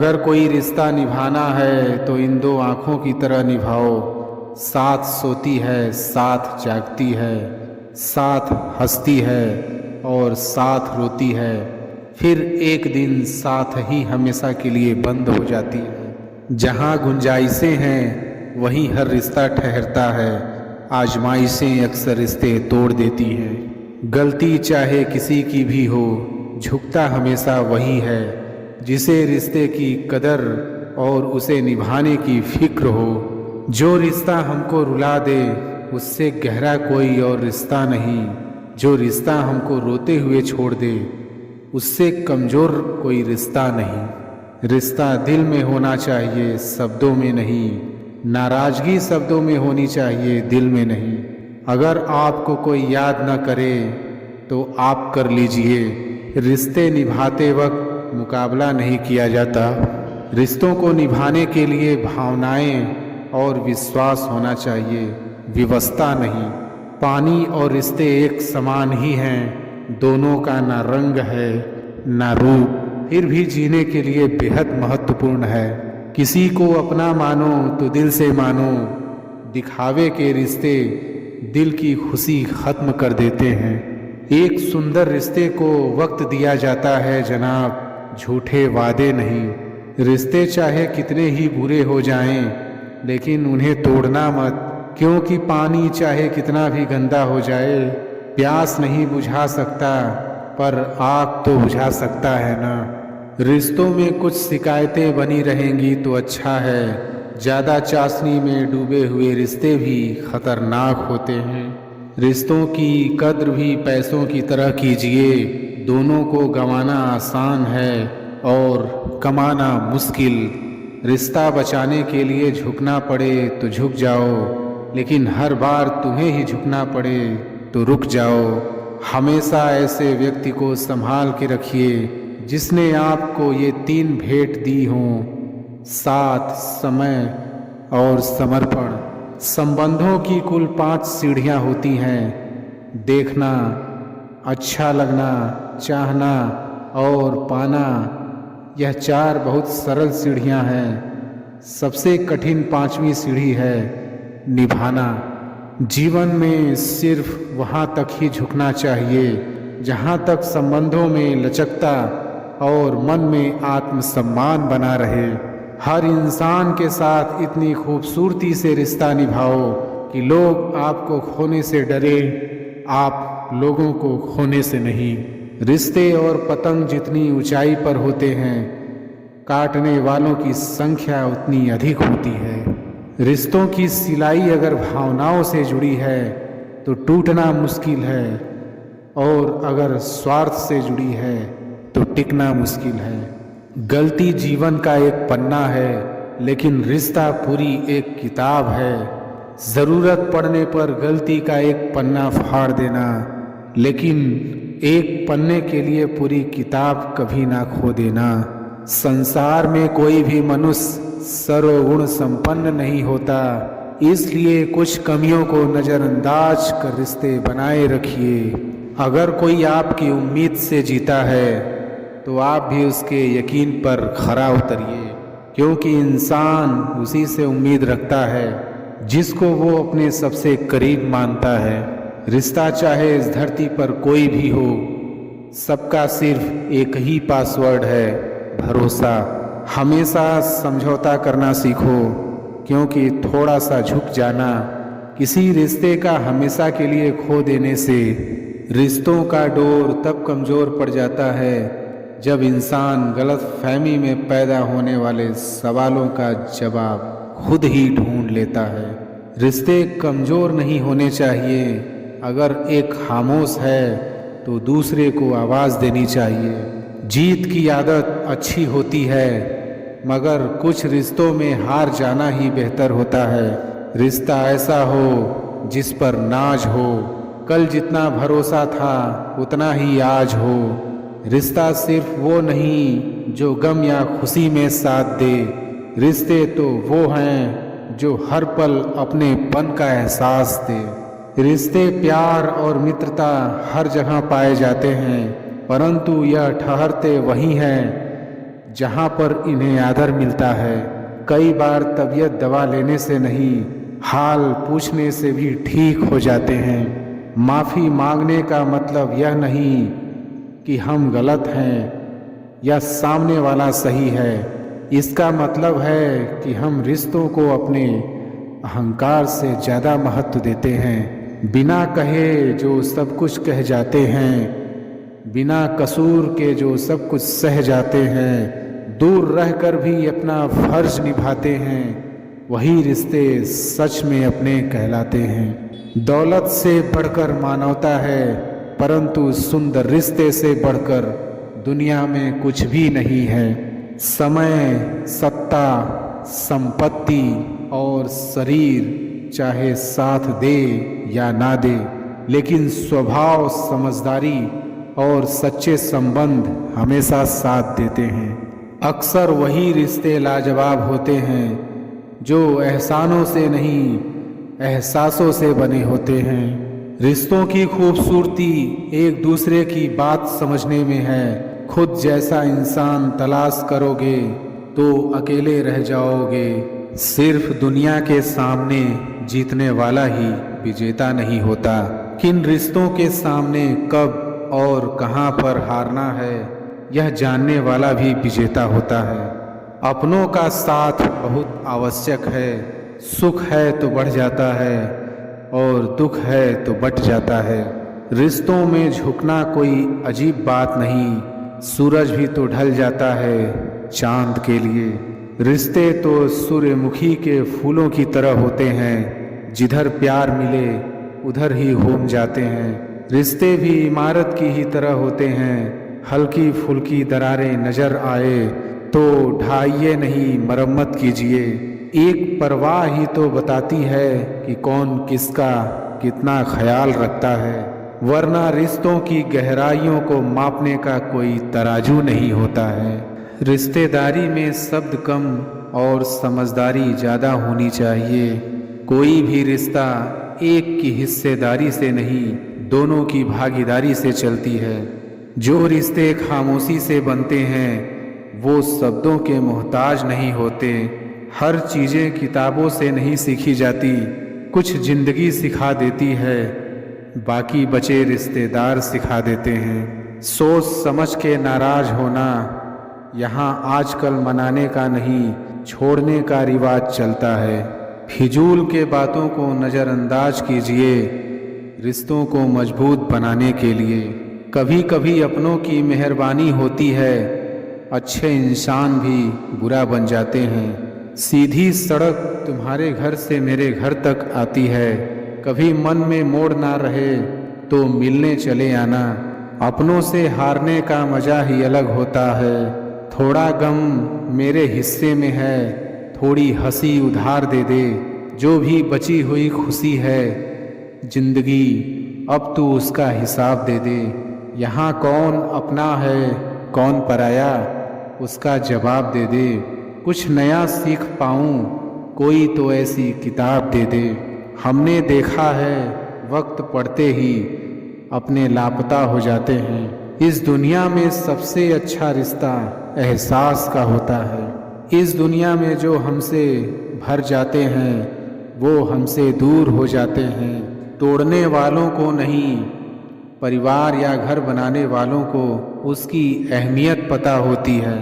अगर कोई रिश्ता निभाना है तो इन दो आँखों की तरह निभाओ। साथ सोती है, साथ जागती है, साथ हंसती है और साथ रोती है, फिर एक दिन साथ ही हमेशा के लिए बंद हो जाती है। जहाँ गुंजाइशें हैं वहीं हर रिश्ता ठहरता है। आजमाइशें अक्सर रिश्ते तोड़ देती हैं। गलती चाहे किसी की भी हो, झुकता हमेशा वही है जिसे रिश्ते की कदर और उसे निभाने की फिक्र हो। जो रिश्ता हमको रुला दे उससे गहरा कोई और रिश्ता नहीं। जो रिश्ता हमको रोते हुए छोड़ दे उससे कमज़ोर कोई रिश्ता नहीं। रिश्ता दिल में होना चाहिए, शब्दों में नहीं। नाराज़गी शब्दों में होनी चाहिए, दिल में नहीं। अगर आपको कोई याद न करे तो आप कर लीजिए। रिश्ते निभाते वक्त मुकाबला नहीं किया जाता। रिश्तों को निभाने के लिए भावनाएं और विश्वास होना चाहिए, विवशता नहीं। पानी और रिश्ते एक समान ही हैं, दोनों का ना रंग है ना रूप, फिर भी जीने के लिए बेहद महत्वपूर्ण है। किसी को अपना मानो तो दिल से मानो। दिखावे के रिश्ते दिल की खुशी खत्म कर देते हैं। एक सुंदर रिश्ते को वक्त दिया जाता है जनाब, झूठे वादे नहीं। रिश्ते चाहे कितने ही बुरे हो जाएं, लेकिन उन्हें तोड़ना मत, क्योंकि पानी चाहे कितना भी गंदा हो जाए प्यास नहीं बुझा सकता, पर आग तो बुझा सकता है ना। रिश्तों में कुछ शिकायतें बनी रहेंगी तो अच्छा है। ज़्यादा चाशनी में डूबे हुए रिश्ते भी खतरनाक होते हैं। रिश्तों की कद्र भी पैसों की तरह कीजिए। दोनों को गंवाना आसान है और कमाना मुश्किल। रिश्ता बचाने के लिए झुकना पड़े तो झुक जाओ, लेकिन हर बार तुम्हें ही झुकना पड़े तो रुक जाओ। हमेशा ऐसे व्यक्ति को संभाल के रखिए जिसने आपको ये 3 भेंट दी हों: साथ, समय और समर्पण। संबंधों की कुल 5 सीढ़ियाँ होती हैं: देखना, अच्छा लगना, चाहना और पाना। यह 4 बहुत सरल सीढ़ियाँ हैं। सबसे कठिन 5वीं सीढ़ी है निभाना। जीवन में सिर्फ वहाँ तक ही झुकना चाहिए जहाँ तक संबंधों में लचकता और मन में आत्मसम्मान बना रहे। हर इंसान के साथ इतनी खूबसूरती से रिश्ता निभाओ कि लोग आपको खोने से डरे, आप लोगों को खोने से नहीं। रिश्ते और पतंग जितनी ऊंचाई पर होते हैं, काटने वालों की संख्या उतनी अधिक होती है। रिश्तों की सिलाई अगर भावनाओं से जुड़ी है तो टूटना मुश्किल है, और अगर स्वार्थ से जुड़ी है तो टिकना मुश्किल है। गलती जीवन का एक पन्ना है, लेकिन रिश्ता पूरी एक किताब है। ज़रूरत पड़ने पर गलती का एक पन्ना फाड़ देना, लेकिन एक पन्ने के लिए पूरी किताब कभी ना खो देना। संसार में कोई भी मनुष्य सर्वगुण संपन्न नहीं होता, इसलिए कुछ कमियों को नज़रअंदाज कर रिश्ते बनाए रखिए। अगर कोई आपकी उम्मीद से जीता है तो आप भी उसके यकीन पर खरा उतरिए, क्योंकि इंसान उसी से उम्मीद रखता है जिसको वो अपने सबसे करीब मानता है। रिश्ता चाहे इस धरती पर कोई भी हो, सबका सिर्फ एक ही पासवर्ड है: भरोसा। हमेशा समझौता करना सीखो, क्योंकि थोड़ा सा झुक जाना किसी रिश्ते का हमेशा के लिए खो देने से रिश्तों का डोर तब कमज़ोर पड़ जाता है जब इंसान गलत फहमी में पैदा होने वाले सवालों का जवाब खुद ही ढूंढ लेता है। रिश्ते कमज़ोर नहीं होने चाहिए। अगर एक खामोश है तो दूसरे को आवाज़ देनी चाहिए। जीत की आदत अच्छी होती है, मगर कुछ रिश्तों में हार जाना ही बेहतर होता है। रिश्ता ऐसा हो जिस पर नाज हो, कल जितना भरोसा था उतना ही आज हो। रिश्ता सिर्फ वो नहीं जो गम या खुशी में साथ दे, रिश्ते तो वो हैं जो हर पल अपनेपन का एहसास दे। रिश्ते, प्यार और मित्रता हर जगह पाए जाते हैं, परंतु यह ठहरते वहीं हैं जहाँ पर इन्हें आदर मिलता है। कई बार तबीयत दवा लेने से नहीं, हाल पूछने से भी ठीक हो जाते हैं। माफ़ी मांगने का मतलब यह नहीं कि हम गलत हैं या सामने वाला सही है। इसका मतलब है कि हम रिश्तों को अपने अहंकार से ज़्यादा महत्व देते हैं। बिना कहे जो सब कुछ कह जाते हैं, बिना कसूर के जो सब कुछ सह जाते हैं, दूर रहकर भी अपना फर्ज निभाते हैं, वही रिश्ते सच में अपने कहलाते हैं। दौलत से बढ़कर मानवता है, परंतु सुंदर रिश्ते से बढ़कर दुनिया में कुछ भी नहीं है। समय, सत्ता, संपत्ति और शरीर चाहे साथ दे या ना दे, लेकिन स्वभाव, समझदारी और सच्चे संबंध हमेशा साथ देते हैं। अक्सर वही रिश्ते लाजवाब होते हैं जो एहसानों से नहीं, एहसासों से बने होते हैं। रिश्तों की खूबसूरती एक दूसरे की बात समझने में है। खुद जैसा इंसान तलाश करोगे तो अकेले रह जाओगे। सिर्फ दुनिया के सामने जीतने वाला ही विजेता नहीं होता। किन रिश्तों के सामने कब और कहाँ पर हारना है, यह जानने वाला भी विजेता होता है। अपनों का साथ बहुत आवश्यक है। सुख है तो बढ़ जाता है और दुख है तो बट जाता है। रिश्तों में झुकना कोई अजीब बात नहीं। सूरज भी तो ढल जाता है चांद के लिए। रिश्ते तो सूर्यमुखी के फूलों की तरह होते हैं, जिधर प्यार मिले उधर ही घूम जाते हैं। रिश्ते भी इमारत की ही तरह होते हैं। हल्की फुल्की दरारें नजर आए तो ढाइए नहीं, मरम्मत कीजिए। एक परवाह ही तो बताती है कि कौन किसका कितना ख्याल रखता है, वरना रिश्तों की गहराइयों को मापने का कोई तराजू नहीं होता है। रिश्तेदारी में शब्द कम और समझदारी ज़्यादा होनी चाहिए। कोई भी रिश्ता एक की हिस्सेदारी से नहीं, दोनों की भागीदारी से चलती है। जो रिश्ते खामोशी से बनते हैं वो शब्दों के मोहताज नहीं होते। हर चीज़ें किताबों से नहीं सीखी जाती, कुछ जिंदगी सिखा देती है, बाकी बचे रिश्तेदार सिखा देते हैं। सोच समझ के नाराज होना यहाँ आजकल मनाने का नहीं, छोड़ने का रिवाज चलता है। फिजूल के बातों को नज़रअंदाज कीजिए रिश्तों को मजबूत बनाने के लिए। कभी कभी अपनों की मेहरबानी होती है, अच्छे इंसान भी बुरा बन जाते हैं। सीधी सड़क तुम्हारे घर से मेरे घर तक आती है। कभी मन में मोड़ ना रहे तो मिलने चले आना। अपनों से हारने का मजा ही अलग होता है। थोड़ा गम मेरे हिस्से में है, थोड़ी हंसी उधार दे दे। जो भी बची हुई खुशी है जिंदगी, अब तू उसका हिसाब दे दे। यहाँ कौन अपना है कौन पराया, उसका जवाब दे दे। कुछ नया सीख पाऊँ कोई तो ऐसी किताब दे दे। हमने देखा है वक्त पड़ते ही अपने लापता हो जाते हैं। इस दुनिया में सबसे अच्छा रिश्ता एहसास का होता है। इस दुनिया में जो हमसे भर जाते हैं वो हमसे दूर हो जाते हैं। तोड़ने वालों को नहीं, परिवार या घर बनाने वालों को उसकी अहमियत पता होती है।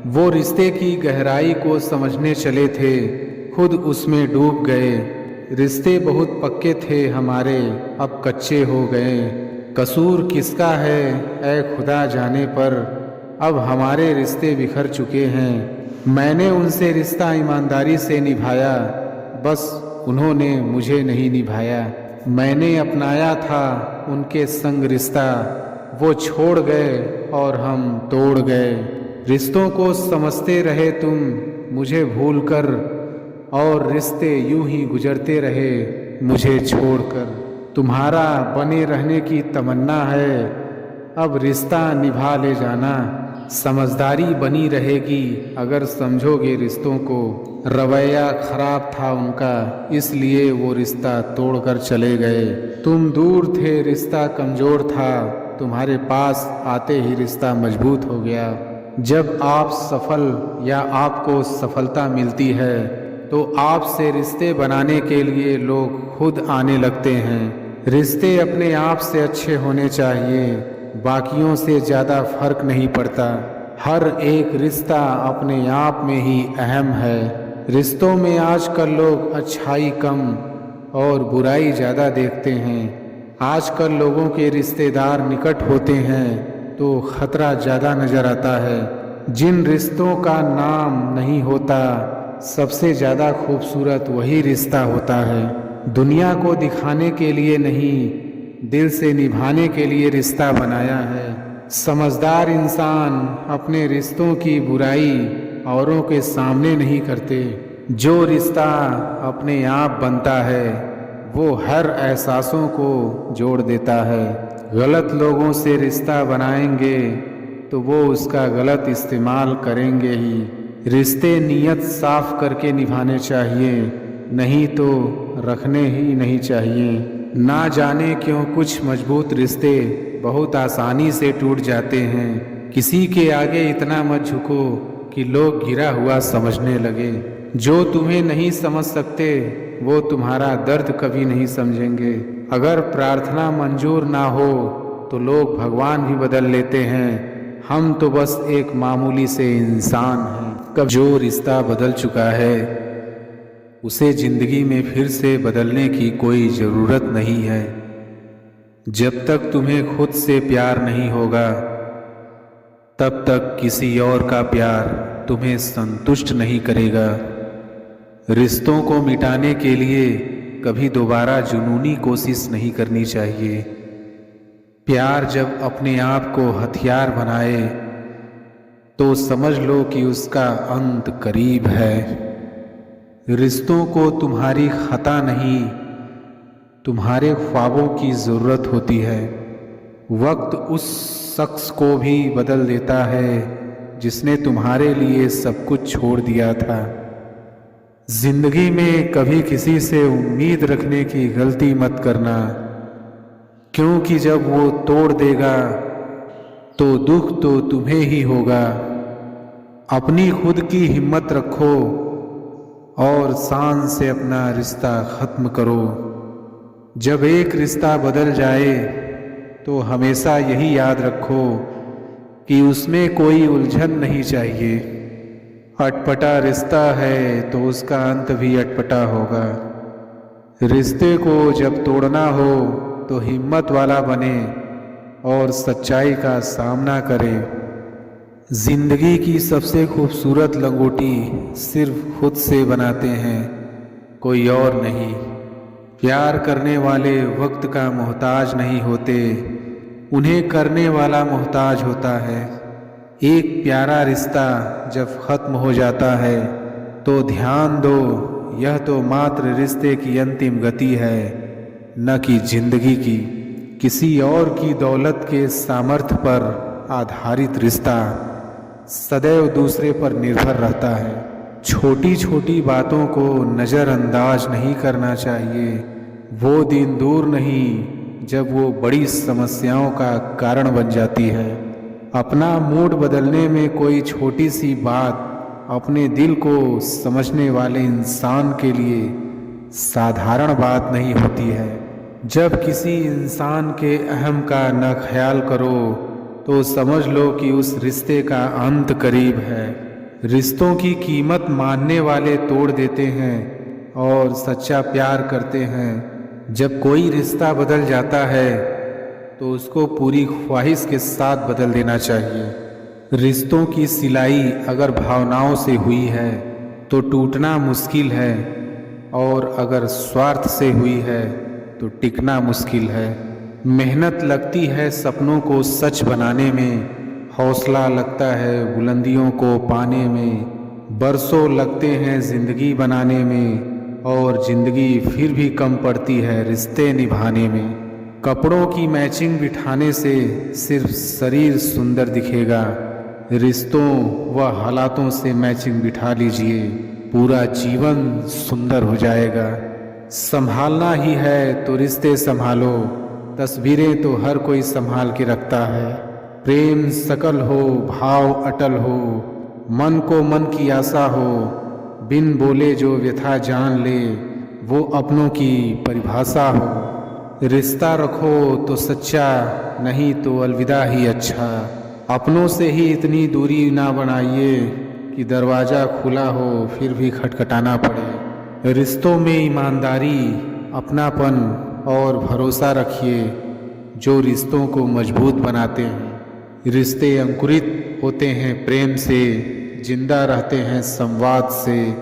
वो रिश्ते की गहराई को समझने चले थे, खुद उसमें डूब गए। रिश्ते बहुत पक्के थे हमारे, अब कच्चे हो गए। कसूर किसका है ऐ खुदा जाने पर, अब हमारे रिश्ते बिखर चुके हैं। मैंने उनसे रिश्ता ईमानदारी से निभाया, बस उन्होंने मुझे नहीं निभाया। मैंने अपनाया था उनके संग रिश्ता, वो छोड़ गए और हम तोड़ गए। रिश्तों को समझते रहे तुम मुझे भूलकर, और रिश्ते यूं ही गुजरते रहे मुझे छोड़कर। तुम्हारा बने रहने की तमन्ना है, अब रिश्ता निभा ले जाना। समझदारी बनी रहेगी अगर समझोगे रिश्तों को। रवैया खराब था उनका, इसलिए वो रिश्ता तोड़कर चले गए। तुम दूर थे रिश्ता कमज़ोर था, तुम्हारे पास आते ही रिश्ता मजबूत हो गया। जब आप सफल या आपको सफलता मिलती है तो आपसे रिश्ते बनाने के लिए लोग खुद आने लगते हैं। रिश्ते अपने आप से अच्छे होने चाहिए, बाकियों से ज़्यादा फर्क नहीं पड़ता। हर एक रिश्ता अपने आप में ही अहम है। रिश्तों में आजकल लोग अच्छाई कम और बुराई ज़्यादा देखते हैं। आजकल लोगों के रिश्तेदार निकट होते हैं तो खतरा ज़्यादा नज़र आता है। जिन रिश्तों का नाम नहीं होता, सबसे ज़्यादा खूबसूरत वही रिश्ता होता है। दुनिया को दिखाने के लिए नहीं, दिल से निभाने के लिए रिश्ता बनाया है। समझदार इंसान अपने रिश्तों की बुराई औरों के सामने नहीं करते। जो रिश्ता अपने आप बनता है वो हर एहसासों को जोड़ देता है। गलत लोगों से रिश्ता बनाएंगे तो वो उसका गलत इस्तेमाल करेंगे ही। रिश्ते नीयत साफ करके निभाने चाहिए, नहीं तो रखने ही नहीं चाहिए। ना जाने क्यों कुछ मजबूत रिश्ते बहुत आसानी से टूट जाते हैं। किसी के आगे इतना मत झुको कि लोग गिरा हुआ समझने लगे। जो तुम्हें नहीं समझ सकते वो तुम्हारा दर्द कभी नहीं समझेंगे। अगर प्रार्थना मंजूर ना हो तो लोग भगवान भी बदल लेते हैं। हम तो बस एक मामूली से इंसान हैं। कब जो रिश्ता बदल चुका है उसे जिंदगी में फिर से बदलने की कोई ज़रूरत नहीं है। जब तक तुम्हें खुद से प्यार नहीं होगा तब तक किसी और का प्यार तुम्हें संतुष्ट नहीं करेगा। रिश्तों को मिटाने के लिए कभी दोबारा जुनूनी कोशिश नहीं करनी चाहिए। प्यार जब अपने आप को हथियार बनाए तो समझ लो कि उसका अंत करीब है। रिश्तों को तुम्हारी खता नहीं, तुम्हारे ख्वाबों की ज़रूरत होती है। वक्त उस शख्स को भी बदल देता है जिसने तुम्हारे लिए सब कुछ छोड़ दिया था। जिंदगी में कभी किसी से उम्मीद रखने की गलती मत करना, क्योंकि जब वो तोड़ देगा तो दुख तो तुम्हें ही होगा। अपनी खुद की हिम्मत रखो और शान से अपना रिश्ता ख़त्म करो। जब एक रिश्ता बदल जाए तो हमेशा यही याद रखो कि उसमें कोई उलझन नहीं चाहिए। अटपटा रिश्ता है तो उसका अंत भी अटपटा होगा। रिश्ते को जब तोड़ना हो तो हिम्मत वाला बने और सच्चाई का सामना करे। जिंदगी की सबसे खूबसूरत लंगोटी सिर्फ खुद से बनाते हैं, कोई और नहीं। प्यार करने वाले वक्त का मोहताज नहीं होते, उन्हें करने वाला मोहताज होता है। एक प्यारा रिश्ता जब ख़त्म हो जाता है तो ध्यान दो, यह तो मात्र रिश्ते की अंतिम गति है, न कि जिंदगी की। किसी और की दौलत के सामर्थ्य पर आधारित रिश्ता सदैव दूसरे पर निर्भर रहता है। छोटी छोटी बातों को नज़रअंदाज नहीं करना चाहिए। वो दिन दूर नहीं जब वो बड़ी समस्याओं का कारण बन जाती है। अपना मूड बदलने में कोई छोटी सी बात अपने दिल को समझने वाले इंसान के लिए साधारण बात नहीं होती है। जब किसी इंसान के अहम का न ख्याल करो तो समझ लो कि उस रिश्ते का अंत करीब है। रिश्तों की कीमत मानने वाले तोड़ देते हैं और सच्चा प्यार करते हैं। जब कोई रिश्ता बदल जाता है तो उसको पूरी ख्वाहिश के साथ बदल देना चाहिए। रिश्तों की सिलाई अगर भावनाओं से हुई है तो टूटना मुश्किल है, और अगर स्वार्थ से हुई है तो टिकना मुश्किल है। मेहनत लगती है सपनों को सच बनाने में, हौसला लगता है बुलंदियों को पाने में। बरसों लगते हैं ज़िंदगी बनाने में, और ज़िंदगी फिर भी कम पड़ती है रिश्ते निभाने में। कपड़ों की मैचिंग बिठाने से सिर्फ शरीर सुंदर दिखेगा, रिश्तों व हालातों से मैचिंग बिठा लीजिए, पूरा जीवन सुंदर हो जाएगा। संभालना ही है तो रिश्ते संभालो, तस्वीरें तो हर कोई संभाल के रखता है। प्रेम सकल हो, भाव अटल हो, मन को मन की आशा हो, बिन बोले जो व्यथा जान ले, वो अपनों की परिभाषा हो। रिश्ता रखो तो सच्चा, नहीं तो अलविदा ही अच्छा। अपनों से ही इतनी दूरी ना बनाइए कि दरवाज़ा खुला हो फिर भी खटखटाना पड़े। रिश्तों में ईमानदारी, अपनापन और भरोसा रखिए, जो रिश्तों को मजबूत बनाते हैं। रिश्ते अंकुरित होते हैं प्रेम से, जिंदा रहते हैं संवाद से,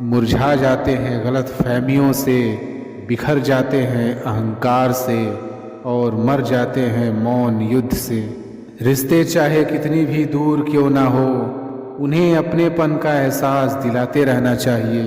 मुरझा जाते हैं गलत फहमियों से, बिखर जाते हैं अहंकार से, और मर जाते हैं मौन युद्ध से। रिश्ते चाहे कितनी भी दूर क्यों ना हो, उन्हें अपनेपन का एहसास दिलाते रहना चाहिए।